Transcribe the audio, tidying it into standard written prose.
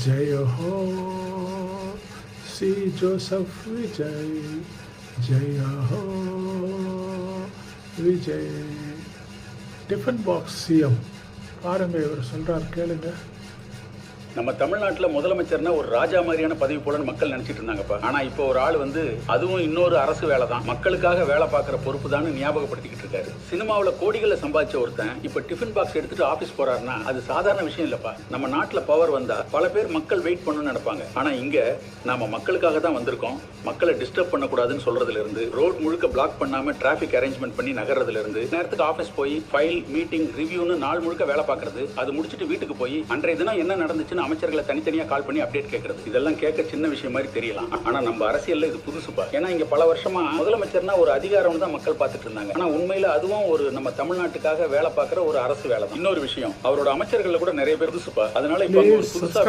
जय हो सी जोसेफ विजय, जय हो விஜய். டிஃபன் பாக்ஸ் சிஎம் பாருங்க, இவர் சொல்றார் கேளுங்க. நம்ம தமிழ்நாட்டில் முதலமைச்சர்னா ஒரு ராஜா மாதிரியான பதவி போலன்னு மக்கள் நினைச்சிட்டு இருந்தாங்கப்பா. ஆனா இப்போ ஒரு ஆள் வந்து அதுவும் இன்னொரு அரசு வேலை தான், மக்களுக்காக வேலை பார்க்குற பொறுப்பு தான் ஞாபகப்படுத்திக்கிட்டு இருக்காரு. சினிமாவில் கோடிகளை சம்பாதிச்ச ஒருத்தன் இப்போ டிஃபன் பாக்ஸ் எடுத்துட்டு ஆஃபீஸ் போறாருன்னா அது சாதாரண விஷயம் இல்லப்பா. நம்ம நாட்டில் பவர் வந்தா பல பேர் மக்கள் வெயிட் பண்ணணும்னு நினைப்பாங்க. ஆனா இங்க நாம மக்களுக்காக தான் வந்திருக்கோம், மக்களை டிஸ்டர்ப் பண்ணக்கூடாதுன்னு சொல்றதுல இருந்து, ரோட் முழுக்க பிளாக் பண்ணாம டிராபிக் அரேஞ்ச்மெண்ட் பண்ணி நகர்றதுல இருந்து, நேரத்துக்கு ஆஃபீஸ் போய் ஃபைல் மீட்டிங் ரிவ்யூன்னு நாள் முழுக்க வேலை பார்க்கறது, அது முடிச்சுட்டு வீட்டுக்கு போய் அன்றைய தினம் என்ன நடந்துச்சுன்னு அமைச்சர்களை தனித்தனியா கால் பண்ணி அப்டேட் கேட்கறது, இதெல்லாம் கேட்க சின்ன விஷயம் மாதிரி தெரியலாம். ஆனா நம்ம அரசியல்ல இது புதுசுப்பா. ஏன்னா இங்க பல வருஷமா முதலமைச்சர்னா ஒரு அதிகாரம் தான் மக்கள் பார்த்துட்டு இருந்தாங்க. ஆனா உண்மையில அதுவும் ஒரு நம்ம தமிழ்நாட்டுக்காக வேலை பார்க்குற ஒரு அரசு வேலை தான். இன்னொரு விஷயம், அவரோட அமைச்சர்கள் கூட நிறைய பேர் புதுசுப்பா. அதனால இப்ப புதுசா